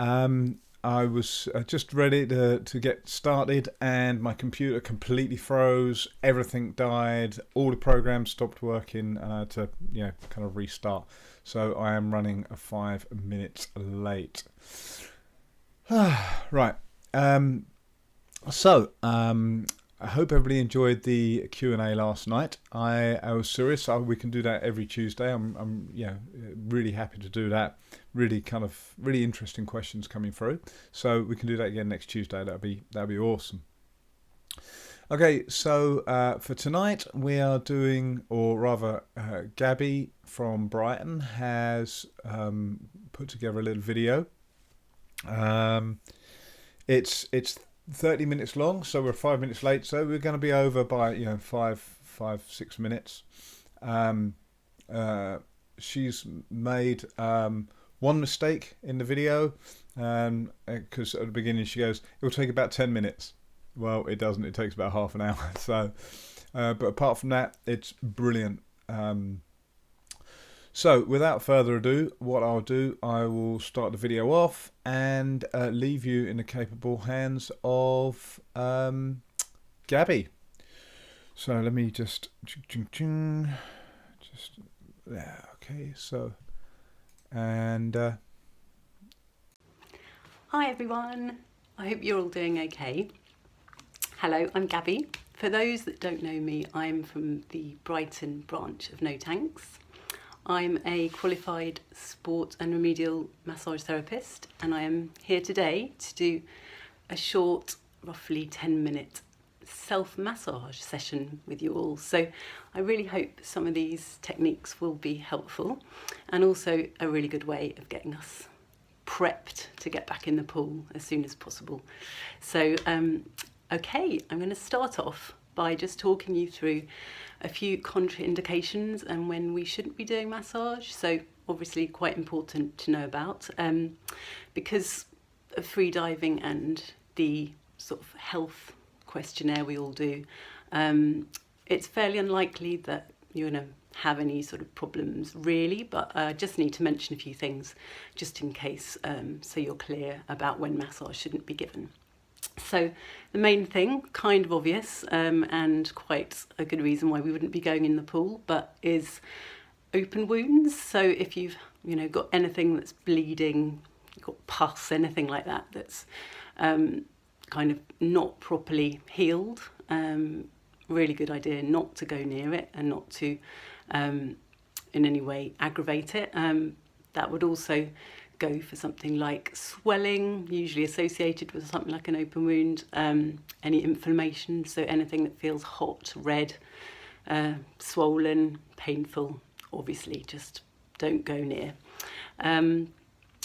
I was just ready to get started, and my computer completely froze. Everything died. All the programs stopped working, and I had to, kind of restart. So I am running 5 minutes late. Right. I hope everybody enjoyed the Q&A last night. I was serious. We can do that every Tuesday. I'm really happy to do that. Really interesting questions coming through. So we can do that again next Tuesday. That'd be awesome. Okay, so for tonight we are doing, or rather, Gabby from Brighton has put together a little video. It's 30 minutes long, so we're 5 minutes late, so we're going to be over by 6 minutes. She's made one mistake in the video, because at the beginning she goes, it will take about 10 minutes. Well, it doesn't. It takes about half an hour. So but apart from that, it's brilliant. So without further ado, what I'll do, I will start the video off and leave you in the capable hands of Gabby. So let me just there. Okay, so and hi everyone, I hope you're all doing okay. Hello, I'm Gabby. For those that don't know me, I'm from the Brighton branch of No Tanks. I'm a qualified sport and remedial massage therapist, and I am here today to do a short, roughly 10-minute self-massage session with you all. So I really hope some of these techniques will be helpful, and also a really good way of getting us prepped to get back in the pool as soon as possible. So okay, I'm going to start off by just talking you through a few contraindications and when we shouldn't be doing massage. So obviously quite important to know about, because of freediving and the sort of health questionnaire we all do, it's fairly unlikely that you're going to have any sort of problems really, but I just need to mention a few things just in case, so you're clear about when massage shouldn't be given. So the main thing, kind of obvious, and quite a good reason why we wouldn't be going in the pool, but is open wounds. So if you've got anything that's bleeding, you've got pus, anything like that that's kind of not properly healed, really good idea not to go near it and not to in any way aggravate it. That would also go for something like swelling, usually associated with something like an open wound, any inflammation, so anything that feels hot, red, swollen, painful, obviously just don't go near.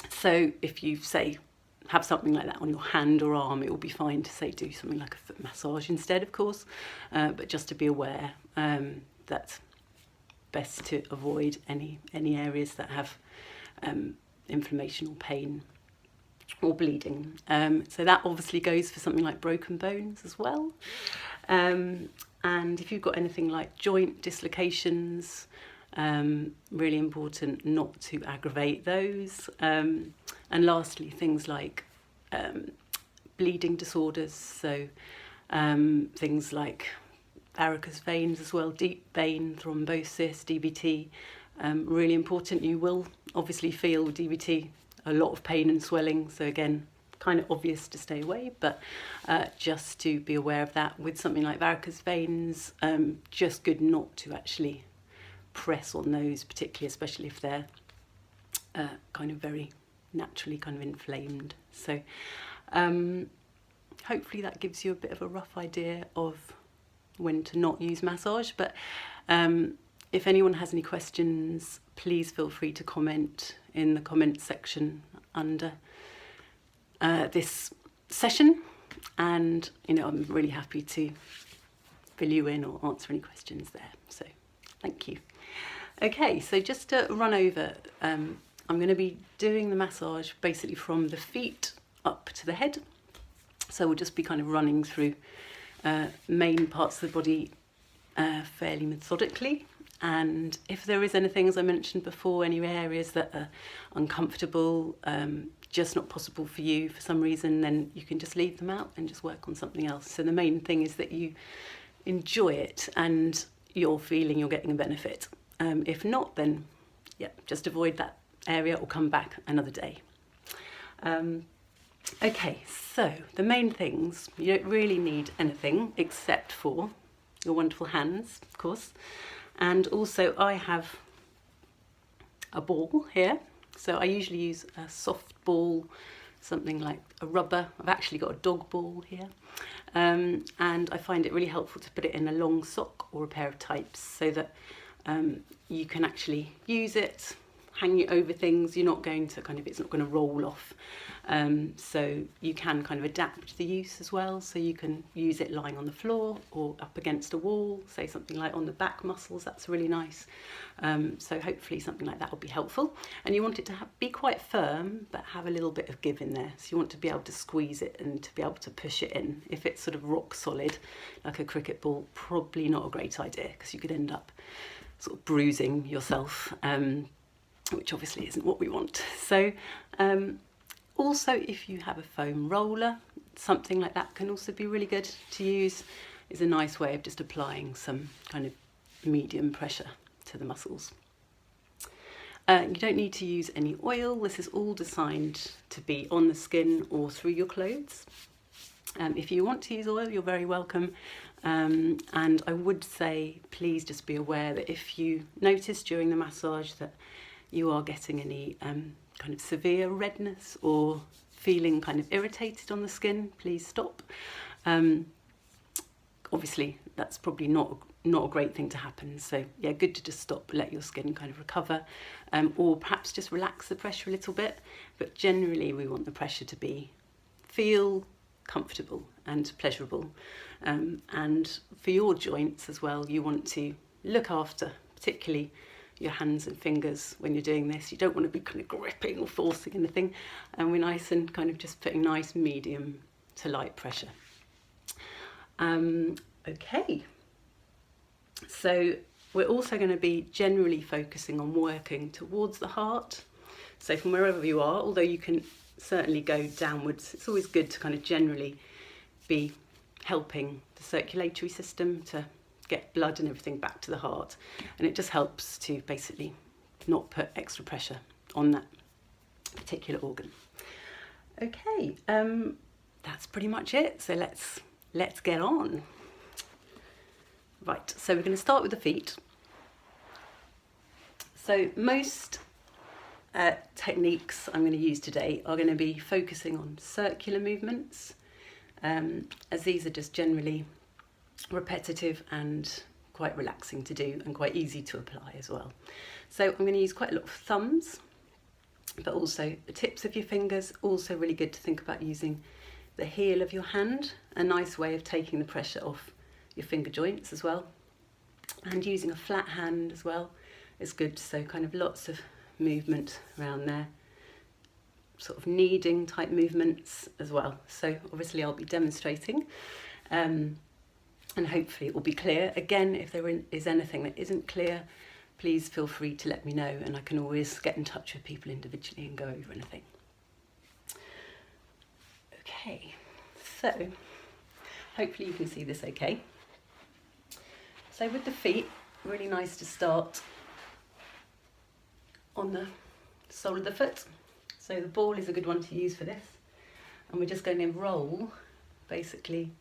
So if you say have something like that on your hand or arm, it will be fine to say do something like a foot massage instead, of course, but just to be aware that best to avoid any areas that have inflammation or pain or bleeding. So that obviously goes for something like broken bones as well. And if you've got anything like joint dislocations, really important not to aggravate those. And lastly, things like bleeding disorders, so things like varicose veins as well, deep vein thrombosis, DVT, really important. You will obviously feel with DVT a lot of pain and swelling, so again, kind of obvious to stay away, but just to be aware of that. With something like varicose veins, just good not to actually press on those, particularly, especially if they're kind of very naturally kind of inflamed. So hopefully that gives you a bit of a rough idea of when to not use massage, but if anyone has any questions, please feel free to comment in the comments section under this session, and I'm really happy to fill you in or answer any questions there. So thank you. Okay, so just to run over, I'm going to be doing the massage basically from the feet up to the head. So we'll just be kind of running through main parts of the body fairly methodically. And if there is anything, as I mentioned before, any areas that are uncomfortable, just not possible for you for some reason, then you can just leave them out and just work on something else. So the main thing is that you enjoy it and you're feeling you're getting a benefit. If not, then yeah, just avoid that area or come back another day. Okay, so the main things, you don't really need anything except for your wonderful hands, of course. And also I have a ball here. So I usually use a soft ball, something like a rubber. I've actually got a dog ball here. And I find it really helpful to put it in a long sock or a pair of tights so that you can actually use it, hang it over things. You're not going to it's not going to roll off. So you can kind of adapt the use as well. So you can use it lying on the floor or up against a wall, say something like on the back muscles. That's really nice. So hopefully something like that will be helpful. And you want it to be quite firm, but have a little bit of give in there. So you want to be able to squeeze it and to be able to push it in. If it's sort of rock solid, like a cricket ball, probably not a great idea because you could end up sort of bruising yourself, which obviously isn't what we want. So also, if you have a foam roller, something like that can also be really good to use. It's a nice way of just applying some kind of medium pressure to the muscles. You don't need to use any oil. This is all designed to be on the skin or through your clothes. If you want to use oil, you're very welcome. And I would say, please just be aware that if you notice during the massage that you are getting any kind of severe redness or feeling kind of irritated on the skin, please stop. Obviously, that's probably not a great thing to happen. So yeah, good to just stop, let your skin kind of recover, or perhaps just relax the pressure a little bit. But generally, we want the pressure to feel comfortable and pleasurable. And for your joints as well, you want to look after, particularly your hands and fingers when you're doing this. You don't want to be kind of gripping or forcing anything, and we're nice and kind of just putting nice medium to light pressure. Okay, so we're also going to be generally focusing on working towards the heart. So from wherever you are, although you can certainly go downwards, it's always good to kind of generally be helping the circulatory system to get blood and everything back to the heart, and it just helps to basically not put extra pressure on that particular organ. Okay, that's pretty much it. So let's get on. Right, so we're going to start with the feet. So most techniques I'm going to use today are going to be focusing on circular movements, as these are just generally repetitive and quite relaxing to do and quite easy to apply as well. So I'm going to use quite a lot of thumbs, but also the tips of your fingers. Also really good to think about using the heel of your hand, a nice way of taking the pressure off your finger joints as well. And using a flat hand as well is good, so kind of lots of movement around there, sort of kneading type movements as well. So obviously I'll be demonstrating, and hopefully it will be clear. Again, if there is anything that isn't clear, please feel free to let me know, and I can always get in touch with people individually and go over anything. Okay, so hopefully you can see this okay. So with the feet, really nice to start on the sole of the foot. So the ball is a good one to use for this, and we're just going to roll basically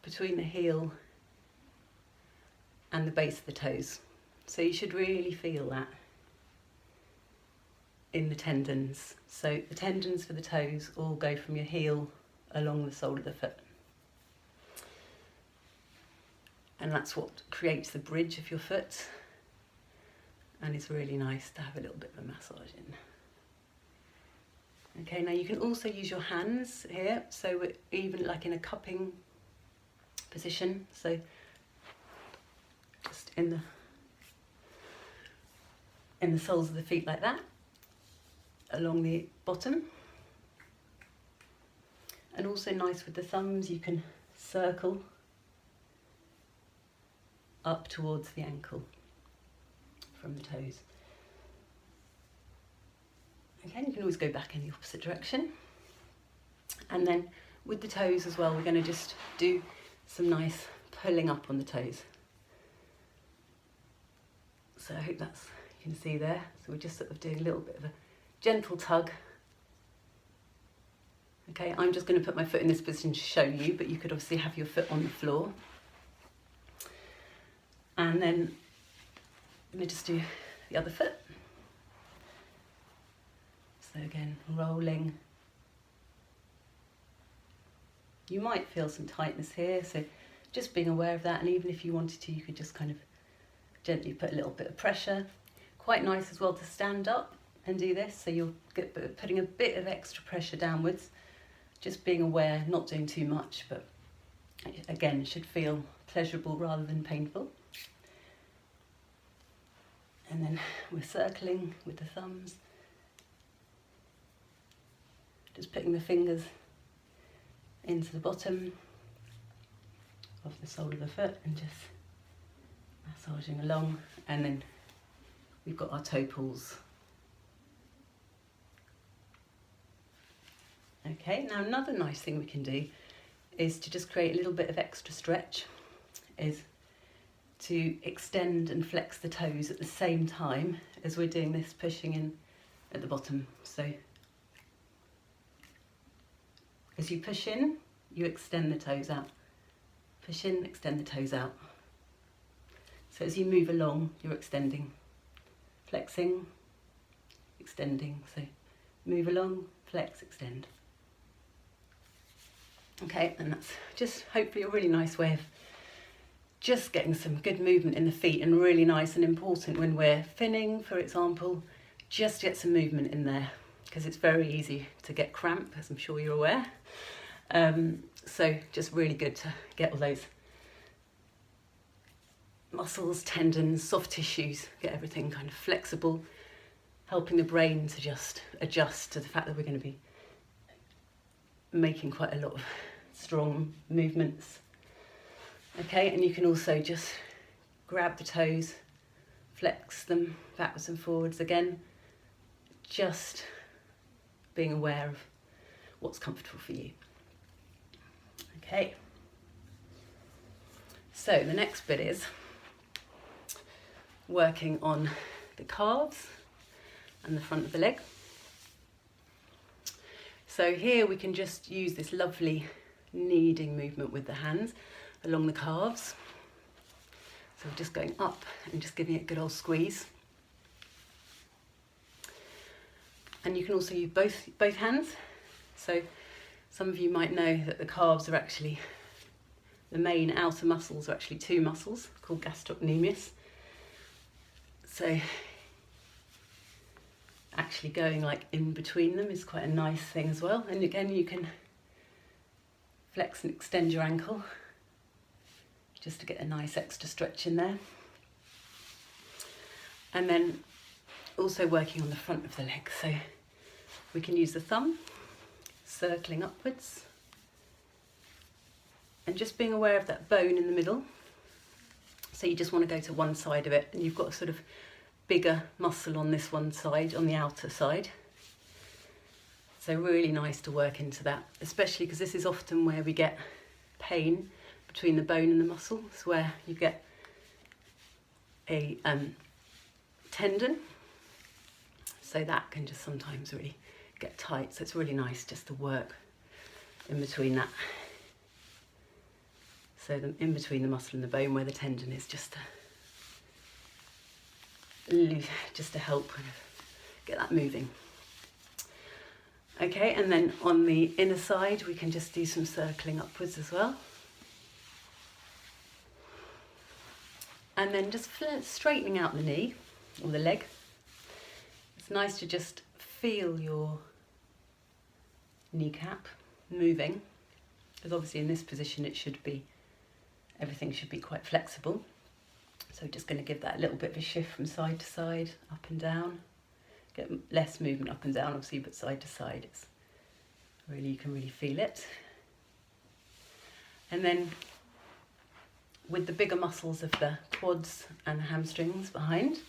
between the heel and the base of the toes. So you should really feel that in the tendons. So the tendons for the toes all go from your heel along the sole of the foot. And that's what creates the bridge of your foot, and it's really nice to have a little bit of a massage in. Okay, now you can also use your hands here, so we're even like in a cupping position, so just in the soles of the feet like that, along the bottom. And also nice with the thumbs, you can circle up towards the ankle from the toes. Okay, you can always go back in the opposite direction. And then with the toes as well, we're going to just do some nice pulling up on the toes. So I hope that's, you can see there. So we're just sort of doing a little bit of a gentle tug. Okay, I'm just going to put my foot in this position to show you, but you could obviously have your foot on the floor. And then I'm going to just do the other foot. So again, rolling. You might feel some tightness here, so just being aware of that, and even if you wanted to, you could just kind of gently put a little bit of pressure. Quite nice as well to stand up and do this, so you'll get putting a bit of extra pressure downwards, just being aware, not doing too much, but again, should feel pleasurable rather than painful. And then we're circling with the thumbs, just putting the fingers into the bottom of the sole of the foot and just massaging along, and then we've got our toe pulls. Okay, now another nice thing we can do is to just create a little bit of extra stretch, is to extend and flex the toes at the same time as we're doing this pushing in at the bottom. So as you push in, you extend the toes out. Push in, extend the toes out. So as you move along, you're extending, flexing, extending. So move along, flex, extend. Okay, and that's just hopefully a really nice way of just getting some good movement in the feet, and really nice and important when we're finning, for example, just get some movement in there, because it's very easy to get cramp, as I'm sure you're aware. So just really good to get all those muscles, tendons, soft tissues, get everything kind of flexible, helping the brain to just adjust to the fact that we're going to be making quite a lot of strong movements. Okay, and you can also just grab the toes, flex them backwards and forwards again, just being aware of what's comfortable for you. Okay, so the next bit is working on the calves and the front of the leg. So here we can just use this lovely kneading movement with the hands along the calves. So we're just going up and just giving it a good old squeeze. And you can also use both hands. So some of you might know that the calves are actually, the main outer muscles are actually two muscles called gastrocnemius. So actually going like in between them is quite a nice thing as well. And again, you can flex and extend your ankle just to get a nice extra stretch in there. And then also working on the front of the leg. So we can use the thumb, circling upwards, and just being aware of that bone in the middle. So you just want to go to one side of it, and you've got a sort of bigger muscle on this one side, on the outer side. So really nice to work into that, especially because this is often where we get pain between the bone and the muscle. It's where you get a tendon. So that can just sometimes really get tight. So it's really nice just to work in between that. So in between the muscle and the bone where the tendon is, just to help kind of get that moving. Okay, and then on the inner side we can just do some circling upwards as well. And then just straightening out the knee or the leg. It's nice to just feel your kneecap moving, because obviously in this position everything should be quite flexible. So just going to give that a little bit of a shift from side to side, up and down. Get less movement up and down obviously, but side to side, it's really, you can really feel it. And then with the bigger muscles of the quads and hamstrings behind,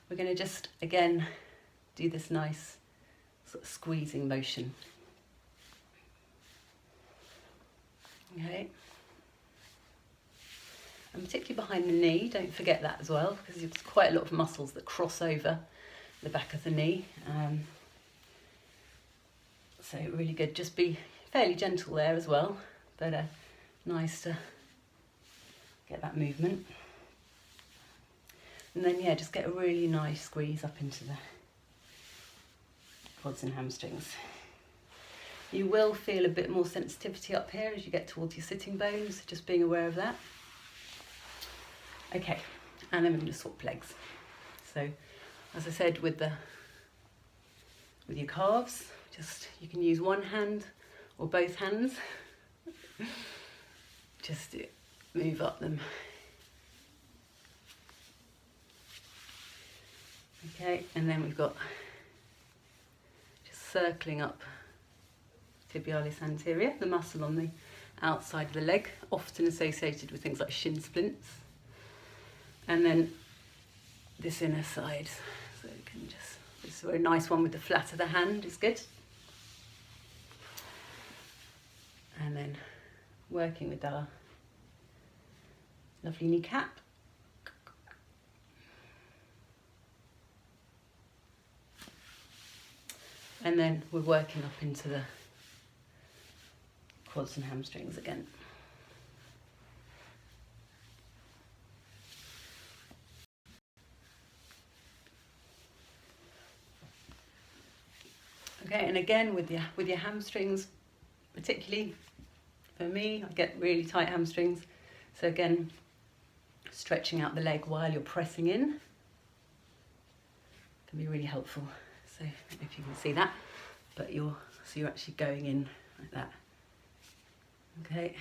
we're going to just again do this nice sort of squeezing motion. Okay. And particularly behind the knee, don't forget that as well, because there's quite a lot of muscles that cross over the back of the knee. So really good. Just be fairly gentle there as well, but nice to get that movement. And then yeah, just get a really nice squeeze up into the quads and hamstrings. You will feel a bit more sensitivity up here as you get towards your sitting bones, so just being aware of that. Okay, and then we're going to swap legs. So, as I said, with your calves, just you can use one hand or both hands. Just move up them. Okay, and then we've got just circling up Tibialis Anterior, the muscle on the outside of the leg, often associated with things like shin splints. And then this inner side, so you can just, this is a very nice one with the flat of the hand is good. And then working with our lovely kneecap. And then we're working up into the quads and hamstrings again. Okay, and again with your hamstrings, particularly for me, I get really tight hamstrings. So again, stretching out the leg while you're pressing in can be really helpful. So if you can see that, but you're actually going in like that. Okay.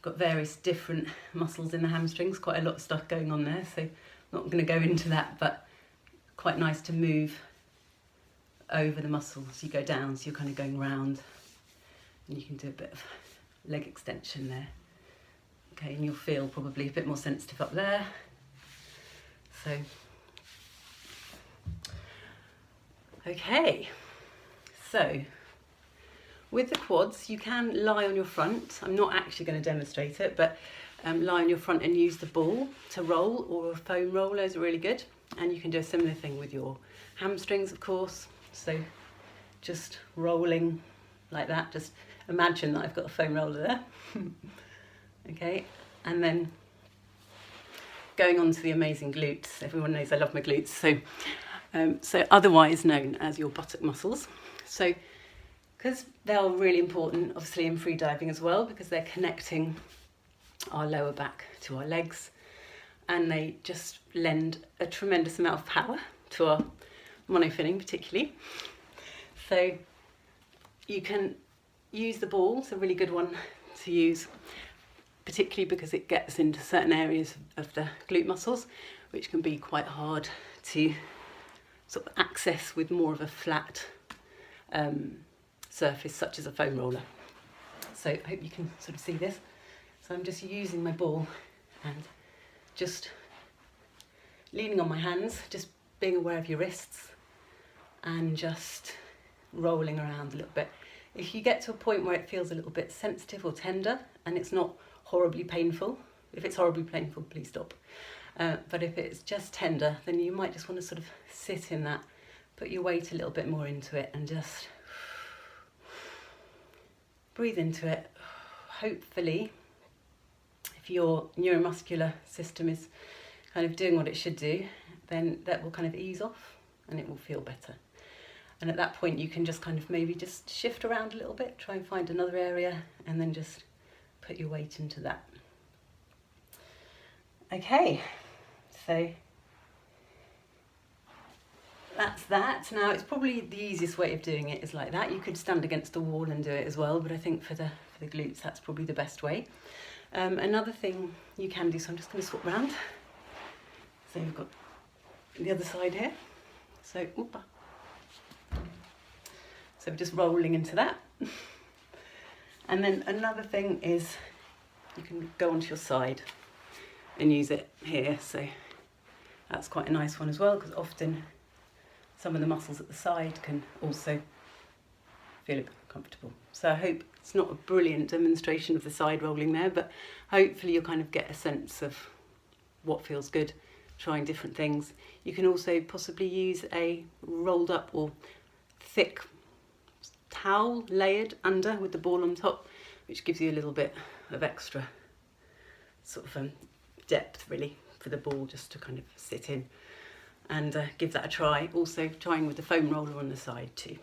Got various different muscles in the hamstrings, quite a lot of stuff going on there, so I'm not going to go into that, but quite nice to move over the muscles as you go down, so you're kind of going round, and you can do a bit of leg extension there. Okay, and you'll feel probably a bit more sensitive up there. So, okay, so with the quads, you can lie on your front. I'm not actually going to demonstrate it, but lie on your front and use the ball to roll, or a foam roller is really good. And you can do a similar thing with your hamstrings, of course. So just rolling like that. Just imagine that I've got a foam roller there. Okay, and then going on to the amazing glutes. Everyone knows I love my glutes. So otherwise known as your buttock muscles. So because they're really important, obviously, in free diving as well, because they're connecting our lower back to our legs, and they just lend a tremendous amount of power to our monofilling particularly. So you can use the ball, it's a really good one to use, particularly because it gets into certain areas of the glute muscles, which can be quite hard to sort of access with more of a flat surface such as a foam roller. So I hope you can sort of see this. So I'm just using my ball and just leaning on my hands, just being aware of your wrists and just rolling around a little bit. If you get to a point where it feels a little bit sensitive or tender and it's not horribly painful, if it's horribly painful, please stop. But if it's just tender, then you might just want to sort of sit in that, put your weight a little bit more into it and just breathe into it. Hopefully, if your neuromuscular system is kind of doing what it should do, then that will kind of ease off and it will feel better. And at that point, you can just kind of maybe just shift around a little bit, try and find another area, and then just put your weight into that. Okay, so that's that. Now, it's probably the easiest way of doing it is like that. You could stand against a wall and do it as well, but I think for the glutes, that's probably the best way. Another thing you can do, so I'm just going to swap round. So we've got the other side here. So, oopa. So we're just rolling into that. And then another thing is you can go onto your side and use it here. So that's quite a nice one as well, because often some of the muscles at the side can also feel a bit comfortable. So I hope it's not a brilliant demonstration of the side rolling there, but hopefully you'll kind of get a sense of what feels good, trying different things. You can also possibly use a rolled up or thick towel layered under with the ball on top, which gives you a little bit of extra sort of depth really for the ball just to kind of sit in, and give that a try. Also trying with the foam roller on the side too.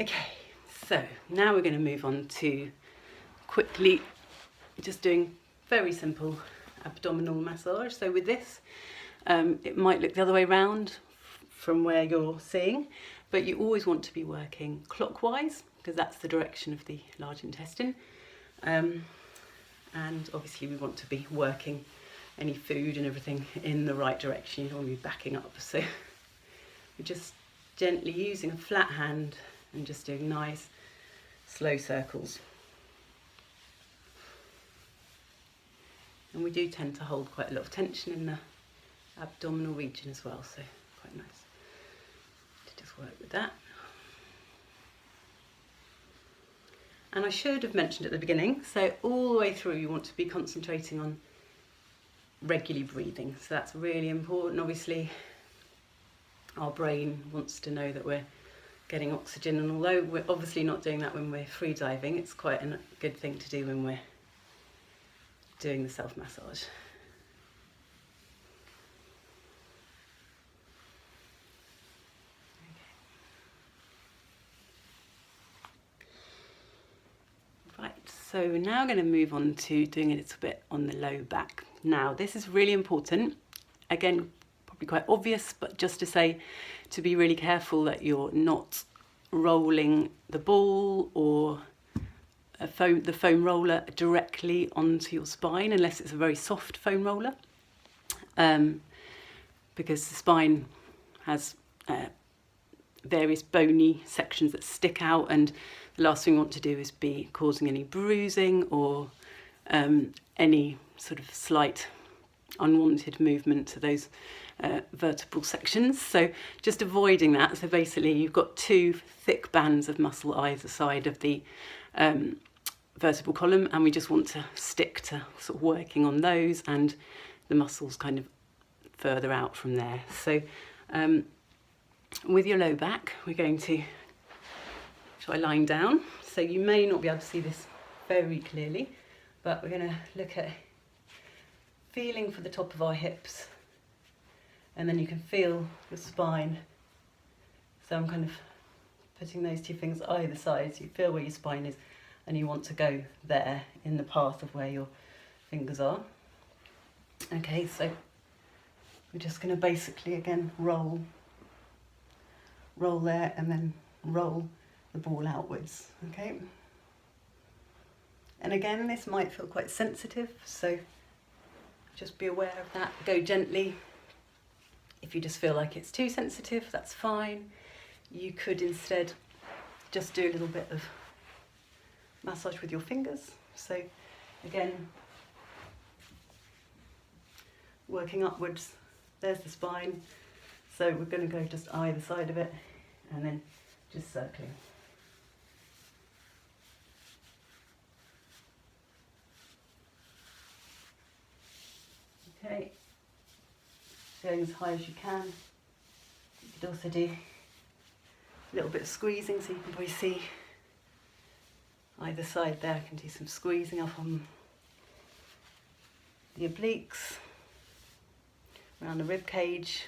Okay, so now we're going to move on to quickly just doing very simple abdominal massage. So with this, it might look the other way around from where you're seeing, but you always want to be working clockwise because that's the direction of the large intestine. And obviously we want to be working any food and everything in the right direction. You don't want to be backing up. So we're just gently using a flat hand and just doing nice slow circles. And we do tend to hold quite a lot of tension in the abdominal region as well, so quite nice to just work with that. And I should have mentioned at the beginning, so all the way through you want to be concentrating on regularly breathing. So that's really important. Obviously our brain wants to know that we're getting oxygen, and although we're obviously not doing that when we're free diving, it's quite a good thing to do when we're doing the self-massage. Right, so we're now going to move on to doing a little bit on the low back. Now this is really important, again probably quite obvious, but just to say to be really careful that you're not rolling the ball or the foam roller directly onto your spine unless it's a very soft foam roller, because the spine has various bony sections that stick out, and the last thing we want to do is be causing any bruising or any sort of slight unwanted movement to those vertebral sections. So just avoiding that. So basically you've got two thick bands of muscle either side of the vertebral column, and we just want to stick to sort of working on those and the muscles kind of further out from there. So with your low back we're going to try lying down. So you may not be able to see this very clearly, but we're going to look at feeling for the top of our hips, and then you can feel your spine. So I'm kind of putting those two fingers either side, so you feel where your spine is, and you want to go there in the path of where your fingers are. Okay, so we're just going to basically again roll there and then roll the ball outwards. Okay, and again this might feel quite sensitive, so just be aware of that. Go gently. If you just feel like it's too sensitive, that's fine. You could instead just do a little bit of massage with your fingers. So again, working upwards, there's the spine. So we're going to go just either side of it and then just circling. Okay, going as high as you can. You could also do a little bit of squeezing, so you can probably see either side there. I can do some squeezing up on the obliques, around the rib cage.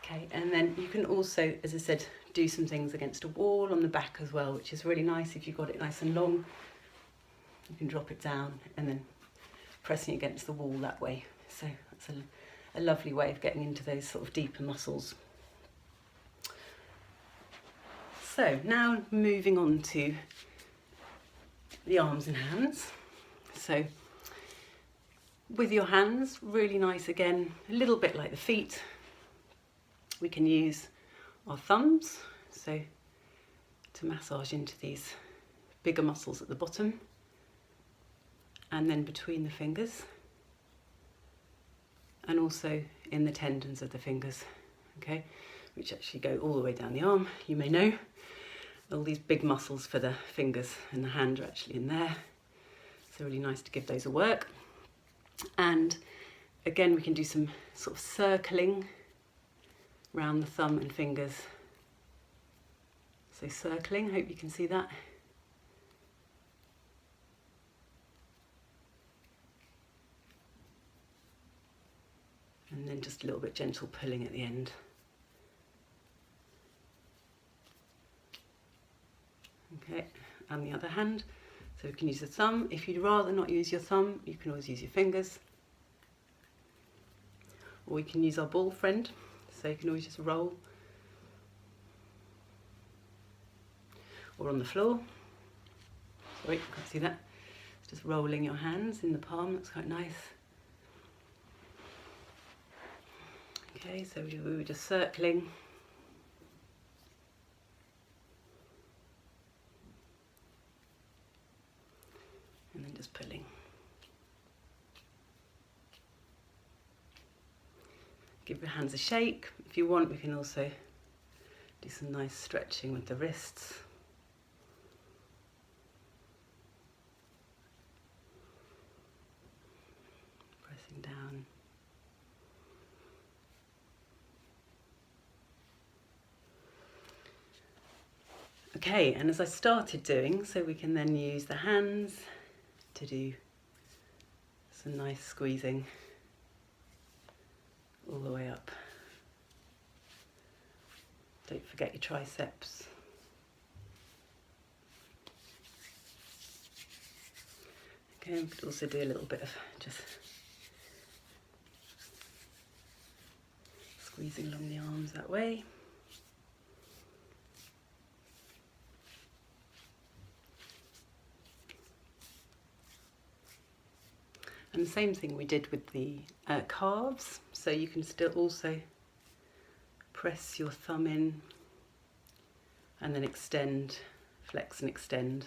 Okay, and then you can also, as I said, do some things against a wall on the back as well, which is really nice. If you've got it nice and long, you can drop it down and then pressing against the wall that way. So that's a lovely way of getting into those sort of deeper muscles. So now moving on to the arms and hands. So with your hands, really nice again, a little bit like the feet. We can use our thumbs, so to massage into these bigger muscles at the bottom, and then between the fingers, and also in the tendons of the fingers, okay, which actually go all the way down the arm. You may know all these big muscles for the fingers and the hand are actually in there. So really nice to give those a work. And again, we can do some sort of circling around the thumb and fingers. So circling, hope you can see that. And then just a little bit gentle pulling at the end. Okay, and the other hand. So we can use the thumb. If you'd rather not use your thumb, you can always use your fingers. Or we can use our ball friend. So you can always just roll. Or on the floor. Sorry, can't see that. It's just rolling your hands in the palm, that's quite nice. Okay, so we were just circling. And then just pulling. Give your hands a shake. If you want, we can also do some nice stretching with the wrists. Pressing down. Okay, and as I started doing, so we can then use the hands to do some nice squeezing all the way up. Don't forget your triceps. Okay, we could also do a little bit of just squeezing along the arms that way. And the same thing we did with the calves, so you can still also press your thumb in and then extend, flex and extend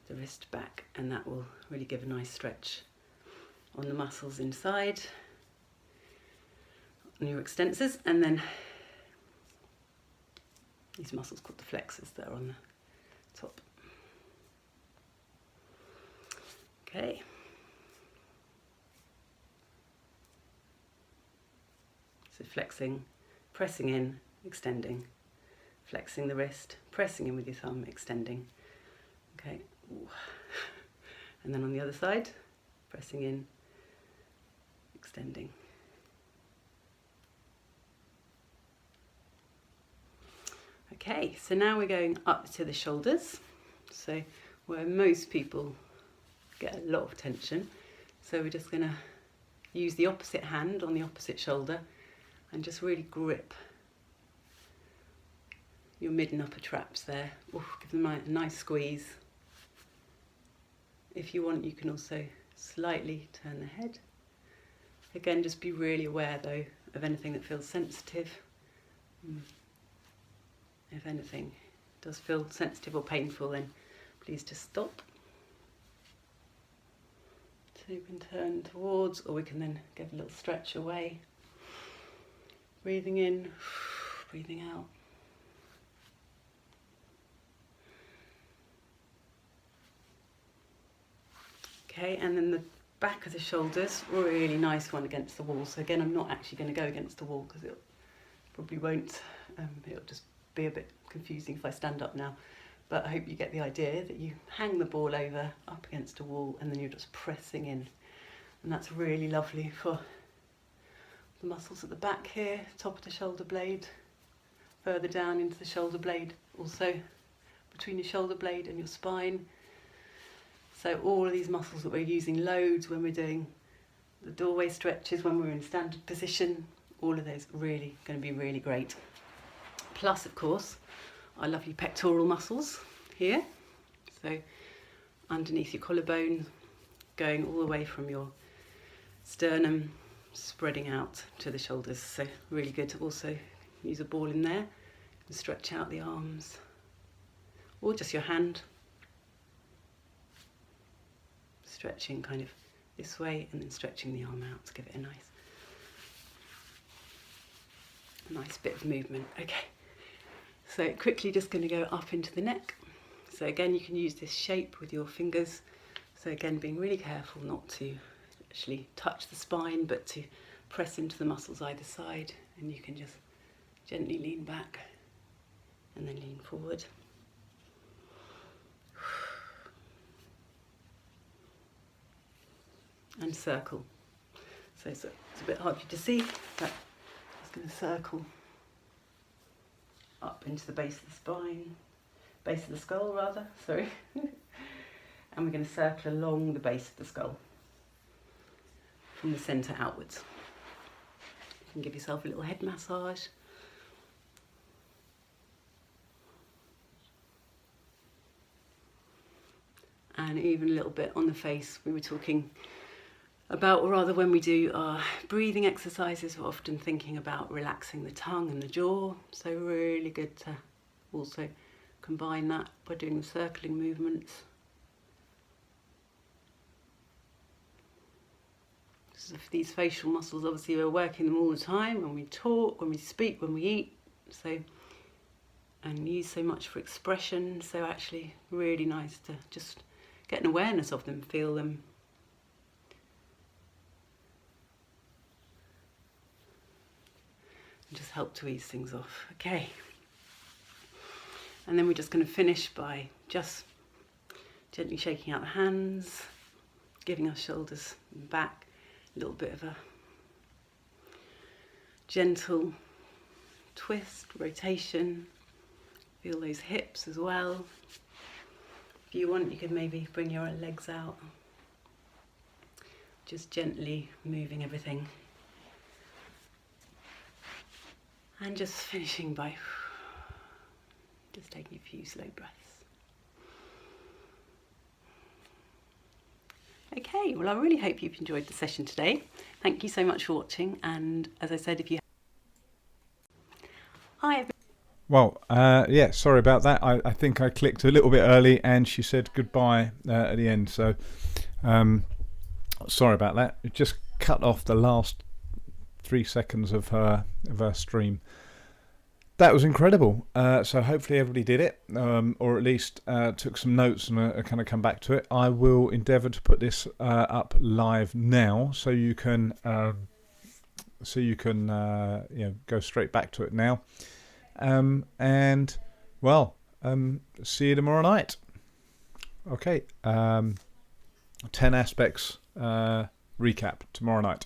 the wrist back, and that will really give a nice stretch on the muscles inside, on your extensors, and then these muscles called the flexors that are on the top. Okay. So flexing, pressing in, extending, flexing the wrist, pressing in with your thumb, extending. Okay, ooh. And then on the other side, pressing in, extending. Okay, so now we're going up to the shoulders. So where most people get a lot of tension. So we're just going to use the opposite hand on the opposite shoulder and just really grip your mid and upper traps there. Ooh, give them a nice squeeze. If you want, you can also slightly turn the head. Again, just be really aware though of anything that feels sensitive. If anything does feel sensitive or painful, then please just stop. So you can turn towards, or we can then give a little stretch away. Breathing in, breathing out. Okay, and then the back of the shoulders, really nice one against the wall. So again, I'm not actually going to go against the wall because it probably won't, it'll just be a bit confusing if I stand up now. But I hope you get the idea that you hang the ball over up against a wall and then you're just pressing in. And that's really lovely for the muscles at the back here, top of the shoulder blade, further down into the shoulder blade, also between your shoulder blade and your spine. So all of these muscles that we're using loads when we're doing the doorway stretches, when we're in standard position, all of those really going to be really great. Plus, of course, our lovely pectoral muscles here. So underneath your collarbone, going all the way from your sternum, spreading out to the shoulders. So really good to also use a ball in there and stretch out the arms, or just your hand, stretching kind of this way and then stretching the arm out to give it a nice nice bit of movement. Okay, so quickly just going to go up into the neck. So again, you can use this shape with your fingers. So again, being really careful not to actually touch the spine, but to press into the muscles either side, and you can just gently lean back and then lean forward. And circle. So it's a bit hard for you to see, but I'm just going to circle up into the base of the spine, base of the skull rather, sorry. And we're going to circle along the base of the skull from the centre outwards. You can give yourself a little head massage. And even a little bit on the face. We were talking about, or rather when we do our breathing exercises, we're often thinking about relaxing the tongue and the jaw. So really good to also combine that by doing the circling movements. So for these facial muscles, obviously we're working them all the time when we talk, when we speak, when we eat. So, and use so much for expression. So actually really nice to just get an awareness of them, feel them. And just help to ease things off. Okay. And then we're just going to finish by just gently shaking out the hands, giving our shoulders back, a little bit of a gentle twist, rotation. Feel those hips as well. If you want, you could maybe bring your legs out. Just gently moving everything. And just finishing by just taking a few slow breaths. Okay, well I really hope you've enjoyed the session today. Thank you so much for watching, and as I said, if you... Hi everyone. Well, yeah, sorry about that. I think I clicked a little bit early and she said goodbye at the end. So sorry about that. It just cut off the last 3 seconds of her stream. That was incredible. So hopefully everybody did it, or at least took some notes and kind of come back to it. I will endeavour to put this up live now, so you can you know, go straight back to it now. And well, see you tomorrow night. Okay, 10 aspects recap tomorrow night.